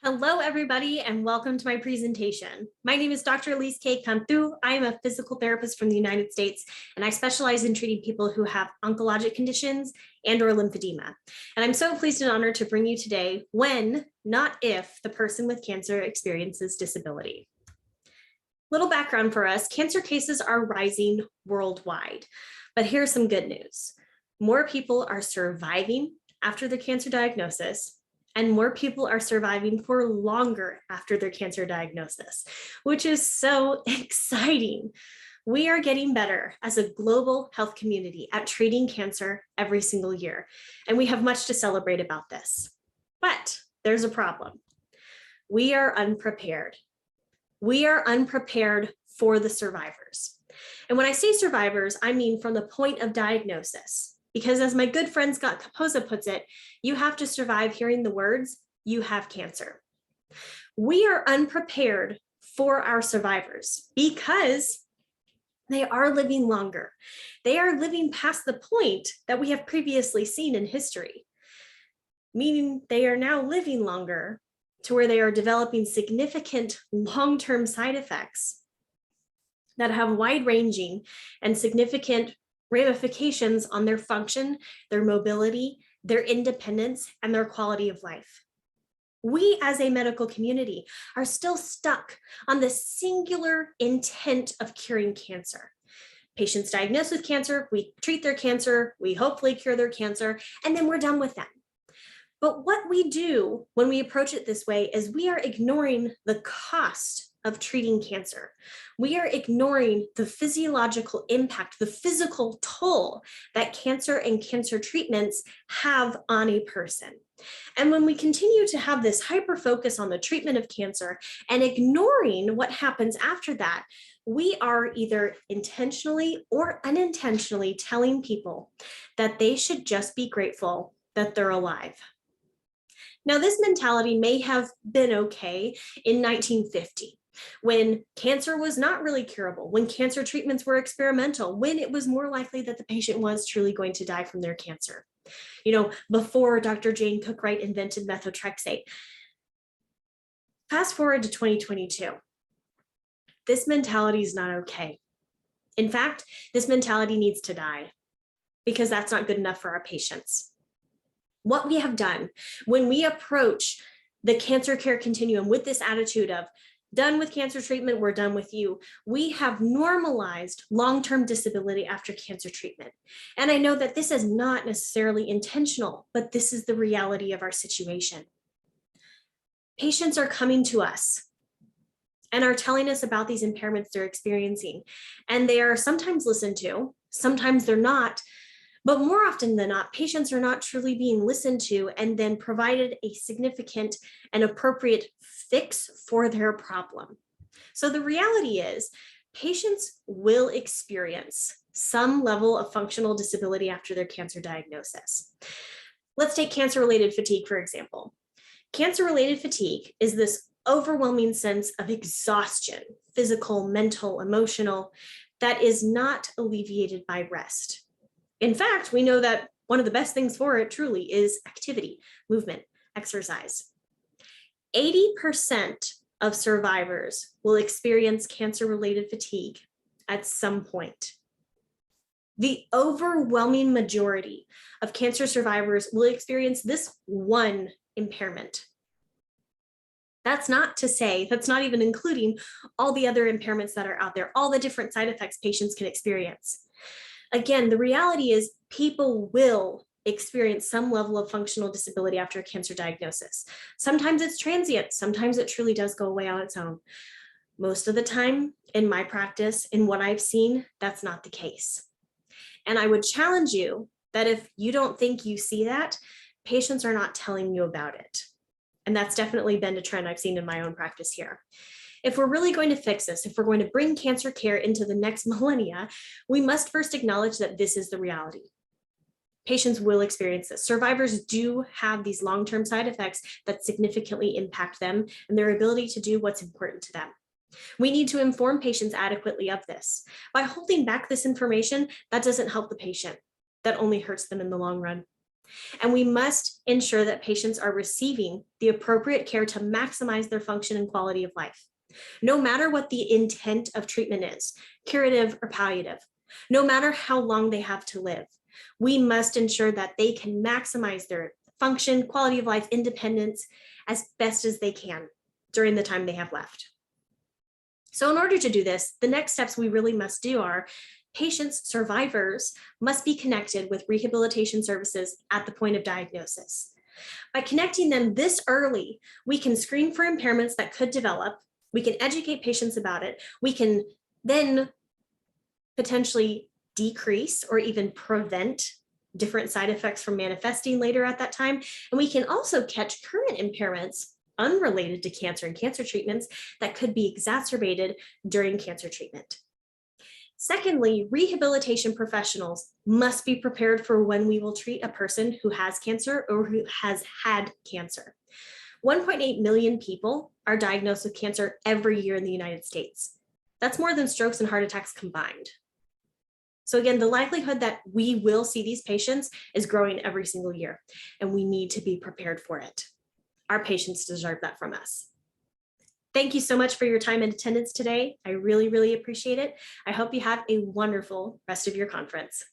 Hello, everybody, and welcome to my presentation. My name is Dr. Elise K. Cantu. I am a physical therapist from the United States, and I specialize in treating people who have oncologic conditions and/or lymphedema. And I'm so pleased and honored to bring you today when, not if, the person with cancer experiences disability. Little background for us, cancer cases are rising worldwide, but here's some good news. More people are surviving after their cancer diagnosis, and more people are surviving for longer after their cancer diagnosis, which is so exciting. We are getting better as a global health community at treating cancer every single year, and we have much to celebrate about this. But there's a problem. We are unprepared. We are unprepared for the survivors. And when I say survivors, I mean from the point of diagnosis. Because as my good friend Scott Kaposa puts it, you have to survive hearing the words, "You have cancer." We are unprepared for our survivors because they are living longer. They are living past the point that we have previously seen in history, meaning they are now living longer to where they are developing significant long-term side effects that have wide-ranging and significant ramifications on their function, their mobility, their independence, and their quality of life. We as a medical community are still stuck on the singular intent of curing cancer. Patients diagnosed with cancer, we treat their cancer, we hopefully cure their cancer, and then we're done with them. But what we do when we approach it this way is we are ignoring the cost of treating cancer. We are ignoring the physiological impact, the physical toll that cancer and cancer treatments have on a person. And when we continue to have this hyper focus on the treatment of cancer and ignoring what happens after that, we are either intentionally or unintentionally telling people that they should just be grateful that they're alive. Now, this mentality may have been okay in 1950. When cancer was not really curable, when cancer treatments were experimental, when it was more likely that the patient was truly going to die from their cancer. Before Dr. Jane Cook-Wright invented methotrexate. Fast forward to 2022. This mentality is not okay. In fact, this mentality needs to die because that's not good enough for our patients. What we have done when we approach the cancer care continuum with this attitude of done with cancer treatment, we're done with you, we have normalized long-term disability after cancer treatment. And I know that this is not necessarily intentional, but this is the reality of our situation. Patients are coming to us and are telling us about these impairments they're experiencing. And they are sometimes listened to, sometimes they're not. But more often than not, patients are not truly being listened to and then provided a significant and appropriate fix for their problem. So the reality is, patients will experience some level of functional disability after their cancer diagnosis. Let's take cancer-related fatigue, for example. Cancer-related fatigue is this overwhelming sense of exhaustion, physical, mental, emotional, that is not alleviated by rest. In fact, we know that one of the best things for it truly is activity, movement, exercise. 80% of survivors will experience cancer-related fatigue at some point. The overwhelming majority of cancer survivors will experience this one impairment. That's not to say, that's not even including all the other impairments that are out there, all the different side effects patients can experience. Again, the reality is people will experience some level of functional disability after a cancer diagnosis. Sometimes it's transient, sometimes it truly does go away on its own. Most of the time in my practice, in what I've seen, that's not the case. And I would challenge you that if you don't think you see that, patients are not telling you about it. And that's definitely been a trend I've seen in my own practice here. If we're really going to fix this, if we're going to bring cancer care into the next millennia, we must first acknowledge that this is the reality. Patients will experience this. Survivors do have these long-term side effects that significantly impact them and their ability to do what's important to them. We need to inform patients adequately of this. By holding back this information, that doesn't help the patient. That only hurts them in the long run. And we must ensure that patients are receiving the appropriate care to maximize their function and quality of life. No matter what the intent of treatment is, curative or palliative, no matter how long they have to live, we must ensure that they can maximize their function, quality of life, independence as best as they can during the time they have left. So in order to do this, the next steps we really must do are patients, survivors must be connected with rehabilitation services at the point of diagnosis. By connecting them this early, we can screen for impairments that could develop, we can educate patients about it, we can then potentially decrease or even prevent different side effects from manifesting later at that time. And we can also catch current impairments unrelated to cancer and cancer treatments that could be exacerbated during cancer treatment. Secondly, rehabilitation professionals must be prepared for when we will treat a person who has cancer or who has had cancer. 1.8 million people are diagnosed with cancer every year in the United States. That's more than strokes and heart attacks combined. So again, the likelihood that we will see these patients is growing every single year, and we need to be prepared for it. Our patients deserve that from us. Thank you so much for your time and attendance today. I really, really appreciate it. I hope you have a wonderful rest of your conference.